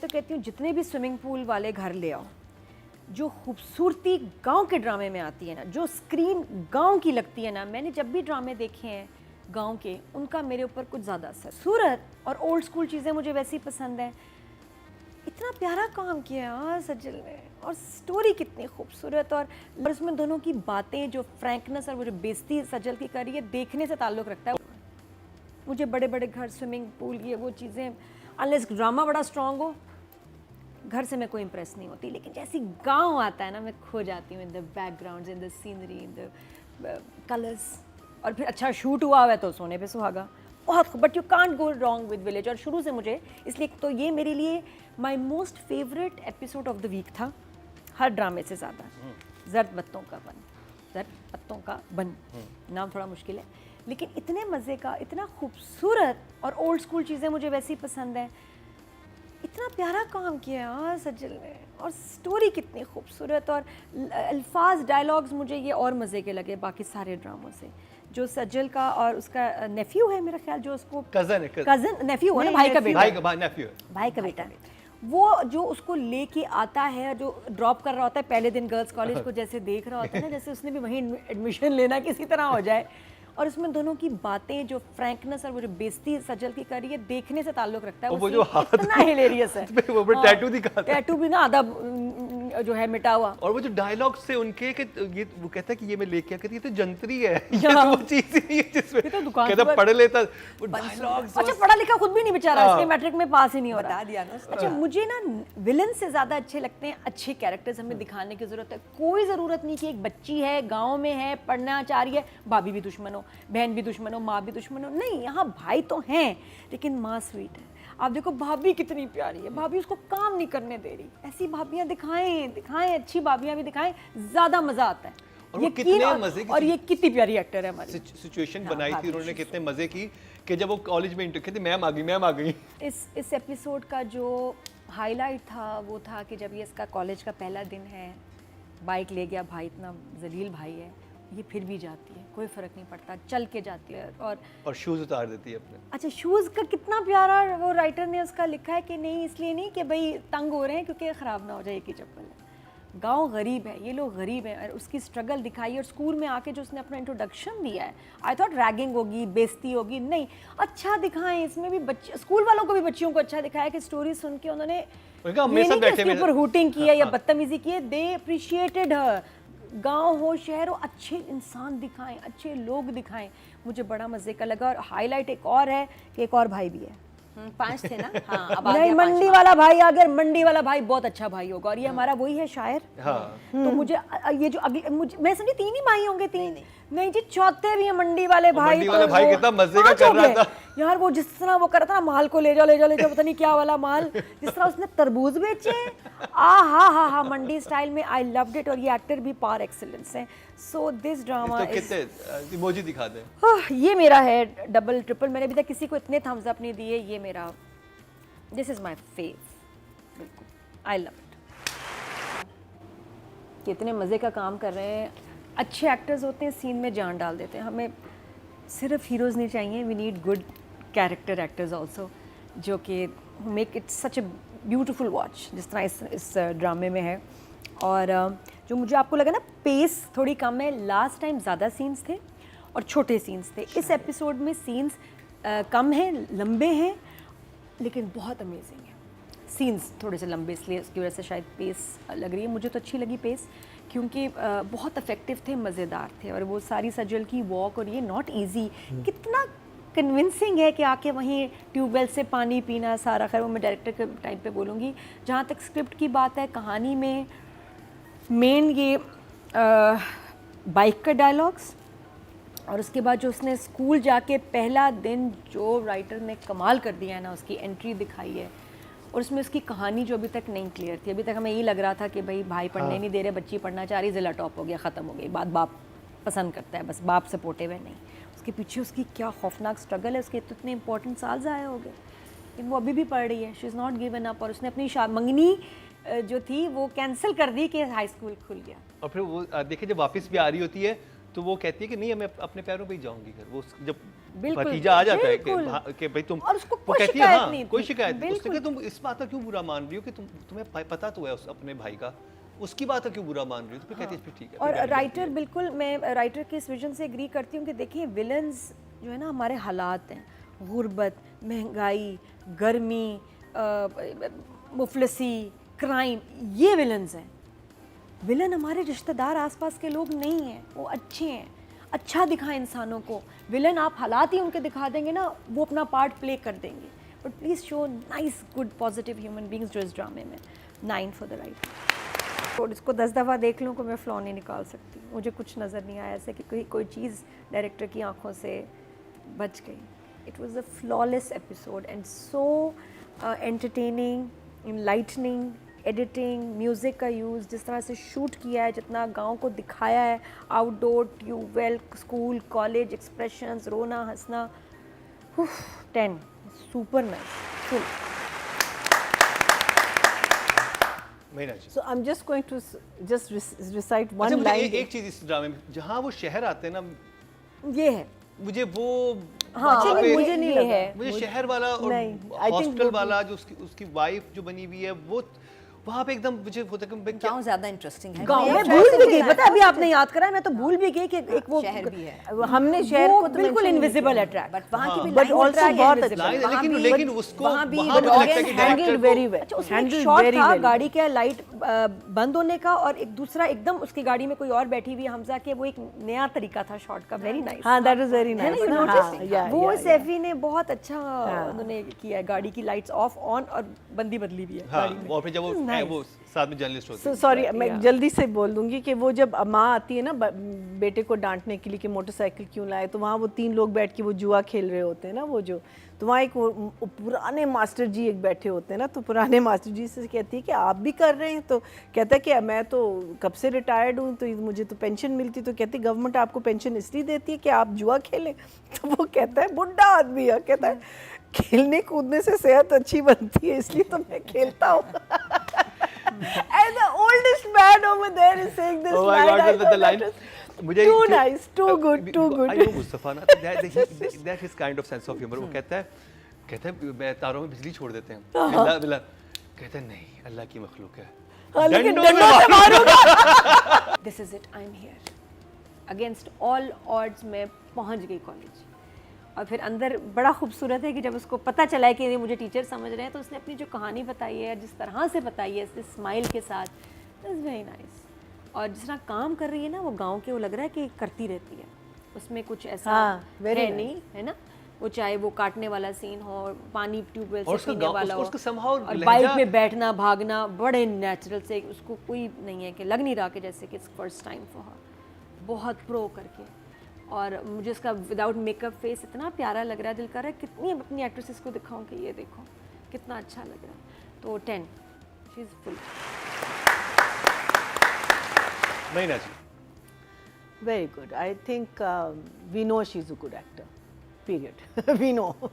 तो कहती हूँ जितने भी स्विमिंग पूल वाले घर ले आओ, जो खूबसूरती गांव के ड्रामे में आती है ना, जो स्क्रीन गांव की लगती है ना, मैंने जब भी ड्रामे देखे हैं गांव के, उनका मेरे ऊपर कुछ ज़्यादा असर। सूरत और ओल्ड स्कूल चीज़ें मुझे वैसे ही पसंद हैं। इतना प्यारा काम किया यार सजल ने, और स्टोरी कितनी खूबसूरत, और उसमें दोनों की बातें, जो फ्रैंकनेस और वो जो बेइज्जती सजल की करी है, देखने से ताल्लुक़ रखता है। मुझे बड़े बड़े घर, स्विमिंग पूल, ये वो चीज़ें, अनलेस ड्रामा बड़ा स्ट्रॉन्ग हो, घर से मैं कोई इम्प्रेस नहीं होती। लेकिन जैसी गांव आता है ना, मैं खो जाती हूँ in the backgrounds, in the scenery, in the colours. और फिर अच्छा शूट हुआ है तो सोने पे सुहागा, बहुत। But you can't go wrong with village. और शुरू से मुझे इसलिए तो ये मेरे लिए my most favourite episode of the week था, हर ड्रामे से ज़्यादा। जर्द पत्तों का बन, जर्द पत्तों का बन, नाम थोड़ा मुश्किल है, लेकिन इतने मज़े का, इतना खूबसूरत, और ओल्ड स्कूल चीज़ें मुझे वैसे ही पसंद हैं। इतना प्यारा काम किया यार सजल ने, और स्टोरी कितनी खूबसूरत, और अल्फाज, डायलॉग्स मुझे ये और मज़े के लगे बाकी सारे ड्रामों से। जो सजल का और उसका नेफ्यू है मेरा ख्याल, जो उसको कज़न नेफ्यू है ना, भाई का बेटा, भाई का बेटा, वो जो उसको लेके आता है, जो ड्रॉप कर रहा होता है पहले दिन गर्ल्स कॉलेज को, जैसे देख रहा होता है ना, जैसे उसने भी वहीं एडमिशन लेना किसी तरह हो जाए। और उसमें दोनों की बातें, जो फ्रैंकनेस और वो जो बेइज्जती सजल की करी है, देखने से ताल्लुक़ रखता है। वो जो हाथ इतना हिलेरियस है, वो टैटू दिखाता है, टैटू भी ना आधा जो है मिटा हुआ। और वो जो डायलॉग से उनके कि ये वो कहता है कि ये मैं लेके कहती ये तो जंतरी है, ये तो वो चीज ही नहीं है जिसमें तो दुकान कहता पढ़ लेता वो डायलॉग्स। अच्छा पढ़ा लिखा खुद भी नहीं बेचारा, इसके मैट्रिक में पास ही नहीं हो रहा। दिया ना। अच्छा मुझे ना विलन से ज़्यादा अच्छे लगते हैं अच्छे कैरेक्टर्स, हमें दिखाने की ज़रूरत है। कोई ज़रूरत नहीं कि एक बच्ची है, गाँव में है, पढ़ना चाह रही है, भाभी भी दुश्मन हो, बहन भी दुश्मन हो, माँ भी दुश्मन हो। नहीं, यहाँ भाई तो हैं, लेकिन माँ स्वीट है। आप देखो भाभी कितनी प्यारी है, भाभी उसको काम नहीं करने दे रही। ऐसी भाभियाँ दिखाएं, अच्छी भाभियाँ भी दिखाएं, ज़्यादा मज़ा आता है। और वो कितने मजे की, और ये कितनी प्यारी एक्टर है हमारी। सिचुएशन बनाई थी उन्होंने, कितने मजे की कि जब वो कॉलेज में इंटर कहती मैम आ गई। इस एपिसोड का जो हाईलाइट था वो था कि जब ये इसका कॉलेज का पहला दिन है, बाइक ले गया भाई, इतना जलील भाई है, ये फिर भी जाती है, कोई फ़र्क नहीं पड़ता, चल के जाती है, और शूज़ उतार देती है अपने। अच्छा शूज़ का कितना प्यारा वो राइटर ने उसका लिखा है कि नहीं, इसलिए नहीं कि भाई तंग हो रहे हैं क्योंकि ख़राब ना हो जाए कि चप्पल है। गांव गरीब है, ये लोग गरीब हैं, और उसकी स्ट्रगल दिखाई। और स्कूल में आके जो उसने अपना इंट्रोडक्शन दिया है, आई थॉट रैगिंग होगी, बेइज्जती होगी, नहीं, अच्छा दिखाएं। इसमें भी बच्चे, स्कूल वालों को भी बच्चियों को अच्छा दिखाया कि स्टोरी सुन के उन्होंने इसके ऊपर हूटिंग की है या बदतमीजी की है, दे अप्रिशिएटेड हर। गांव हो शहर हो, अच्छे इंसान दिखाएं, अच्छे लोग दिखाएं, मुझे बड़ा मज़े का लगा। और हाईलाइट एक और है कि एक और भाई भी है, 5 थे ना। हाँ, अब नहीं, मंडी वाला भाई, अगर मंडी वाला भाई बहुत अच्छा भाई होगा, और ये हमारा वही है शायर। तो मुझे ये जो अगले, मैं समझी 3 ही भाई होंगे, 3 नहीं जी, चौथे भी है मंडी वाले भाई। मंडी वाला भाई कितना मजे का कर रहा था यार, वो जिस तरह वो कर रहा था ना, माल को ले जाओ पता नहीं क्या वाला माल, जिस तरह उसने तरबूज बेचे, हा मंडी स्टाइल में, आई लव्ड इट। और ये एक्टर भी पार एक्सीलेंस है। सो दिस ड्रामा कितने इमोजी दिखा दे। ये मेरा है डबल ट्रिपल, मैंने अभी तक किसी को इतने थम्स अप नहीं दिए। ये मेरा, दिस इज माय फेव, बिल्कुल, आई लव इट। कितने मज़े का काम कर रहे हैं, अच्छे एक्टर्स होते हैं, सीन में जान डाल देते हैं। हमें सिर्फ हीरोज़ नहीं चाहिए, we need good character actors also, जो कि make it such a beautiful watch, जिस तरह इस ड्रामे में है। और जो मुझे आपको लगा ना पेस थोड़ी कम है, लास्ट टाइम ज़्यादा सीन्स थे और छोटे सीन्स थे। इस एपिसोड में सीन्स कम हैं, लंबे हैं, लेकिन बहुत अमेजिंग है। सीन्स थोड़े से लंबे, इसलिए उसकी वजह से शायद पेस लग रही है। मुझे तो अच्छी लगी पेस, क्योंकि बहुत इफेक्टिव थे, मज़ेदार थे। और वो सारी सजल की वॉक, और ये नॉट इजी, कितना कन्विंसिंग है कि आके वहीं ट्यूबवेल से पानी पीना सारा। खैर वो मैं डायरेक्टर के टाइम पे बोलूँगी। जहाँ तक स्क्रिप्ट की बात है, कहानी में मेन ये बाइक का डायलॉग्स, और उसके बाद जो उसने स्कूल जाके पहला दिन जो राइटर ने कमाल कर दिया है ना, उसकी एंट्री दिखाई है, और उसमें उसकी कहानी जो अभी तक नहीं क्लियर थी। अभी तक हमें यही लग रहा था कि भाई भाई पढ़ने नहीं दे रहे, बच्ची पढ़ना चाह रही, ज़िला टॉप हो गया, ख़त्म हो गई बात, बाप पसंद करता है, बस बाप सपोर्टिव है। नहीं, उसके पीछे उसकी क्या खौफनाक स्ट्रगल है, उसके इतने इंपॉर्टेंट साल ज़ाया हो गए, लेकिन वो अभी भी पढ़ रही है, she is not given up. और उसने अपनी मंगनी जो थी वो कैंसिल कर दी कि हाई स्कूल खुल गया। और फिर वो देखिए जब वापस भी आ रही होती है तो वो कहती है कि नहीं, मैं अपने पैरों पे ही जाऊंगी घर। वो जब बिल्कुल, भतीजा आ जाता है बिल्कुल। कि भाई तुम, और उसको वो कोई कहती है शिकायत हाँ, नहीं कोई थी। शिकायत नहीं। उसने बिल्कुल। कहा तुम इस बात का क्यों बुरा मान रही हो कि तुम्हें पता तो है उस अपने भाई का, उसकी बात का क्यों बुरा मान रही हो? तो फिर कहती है फिर ठीक है। और राइटर, बिल्कुल मैं राइटर के इस विजन से एग्री करती हूँ कि देखिए विलन्स जो है ना हमारे हालात हैं, गुर्बत, महंगाई, गर्मी, मुफलसी, क्राइम, ये विलन्स हैं। विलन हमारे रिश्तेदार, आसपास के लोग नहीं हैं, वो अच्छे हैं, अच्छा दिखाएं इंसानों को। विलन आप हालात ही उनके दिखा देंगे ना, वो अपना पार्ट प्ले कर देंगे। But please show nice good positive human beings जो इस ड्रामे में। 9 फॉर द राइट। और इसको 10 दफ़ा देख लूँ को मैं फ्लॉ नहीं निकाल सकती। मुझे कुछ नज़र नहीं आया ऐसे कि कोई चीज़ डायरेक्टर की आंखों से बच गई। It was a flawless episode and so entertaining, enlightening, editing, music का यूज़, जिस तरह से शूट किया है, जितना गांव को दिखाया है, outdoor, tubewell, school, college, expressions, रोना हंसना, 10 सुपर नाइस, फुल। महीना जी। So I'm just going to just recite one अच्छा मुझे line. एक चीज इस ड्रामे में, जहाँ वो शहर आते हैं ना, ये है मुझे वो हाँ, वहाँ पे- मुझे नहीं ये लगा। है। मुझे शहर वाला और नहीं, I think हॉस्टल वो- वाला जो उसकी वाइफ जो बनी हुई है, वो वहाँ पे एकदम मुझे होता है कि मैं क्या गाँव ज्यादा इंटरेस्टिंग है। गाँव ये में शहर भूल से भी भी गई, है। पता है अभी आपने याद करा, मैं तो भूल भी गई कि एक वो शहर भी है। हमने शहर वो को तो बिल्कुल mention नहीं इनविजिबल किया। है ट्रैक, बट वहाँ की भी But lines also track है बहुत invisible। अच्छा लाइन, वहाँ लेकिन भी- लेकिन उसको वहाँ भी वहाँ मुझे लगता है कि audience डायरेक्टर handled को very well. अच्छा, उसमें एक Handled शॉट very था well. गाड़ी का लाइट बंद होने का, और एक दूसरा एकदम उसकी गाड़ी में कोई और बैठी हुई है हमजा के, वो एक नया तरीका था शॉट का, वेरी नाइस। हाँ, that was very है ना, nice. you हाँ, noticed? yeah, वो yeah, सैफी ने बहुत अच्छा उन्होंने किया है, गाड़ी की लाइट्स ऑफ ऑन और बंदी बदली भी है हाँ, गाड़ी में। और फिर जब वो Nice. वो साथ में जर्नलिस्ट होते हैं। सॉरी मैं जल्दी से बोल दूंगी कि वो जब माँ आती है ना बेटे को डांटने के लिए कि मोटरसाइकिल क्यों लाए, तो वहाँ वो 3 लोग बैठ के वो जुआ खेल रहे होते हैं ना, वो जो, तो वहाँ एक वो पुराने मास्टर जी एक बैठे होते हैं ना, तो पुराने मास्टर जी से कहती है कि आप भी कर रहे हैं, तो कहता है कि मैं तो कब से रिटायर्ड हूँ, तो मुझे तो पेंशन मिलती, तो कहती गवर्नमेंट आपको पेंशन इसलिए देती है कि आप जुआ खेलें। तो वो कहता है, बुढ़ा आदमी है, कहता है खेलने कूदने से सेहत अच्छी बनती है, इसलिए तो मैं खेलता हूँ। And the oldest man over there is saying this Oh my line. God, I the thought line. that was मुझे too nice, too good, too good. I know Mustafa ना, that his kind of sense of humor. वो कहता है मैं तारों में बिजली छोड़ देते हैं, बिल्ला बिल्ला, कहता है नहीं, अल्लाह की मखलूक है, हाँ, लेकिन डंडों में डंडों से मारूंगा। This is it, I am here, against all odds मैं पहुंच गई कॉलेज। और फिर अंदर बड़ा खूबसूरत है कि जब उसको पता चला है कि ये मुझे टीचर समझ रहे हैं, तो उसने अपनी जो कहानी बताई है, जिस तरह से बताई है, इस स्माइल के साथ, इट्स वेरी नाइस। और जिस तरह काम कर रही है ना वो गांव के, वो लग रहा है कि करती रहती है, उसमें कुछ ऐसा हाँ, very है nice. नहीं, है ना, वो चाहे वो काटने वाला सीन हो, पानी ट्यूबवेल और से उसका पीने गाँव- वाला हो, उसका somehow और लहजा- बाइक में बैठना भागना बड़े नेचुरल से, उसको कोई नहीं है कि लग नहीं रहा कि जैसे कि फर्स्ट टाइम फॉर हर, बहुत प्रो करके। और मुझे उसका विदाउट मेकअप फेस इतना प्यारा लग रहा है, दिल कर रहा है कितनी अपनी एक्ट्रेसेस को दिखाऊं कि ये देखो कितना अच्छा लग रहा है। तो 10, शी इज़ फुल। महीना जी। Very good. I think we know she's a good actor. Period. We know.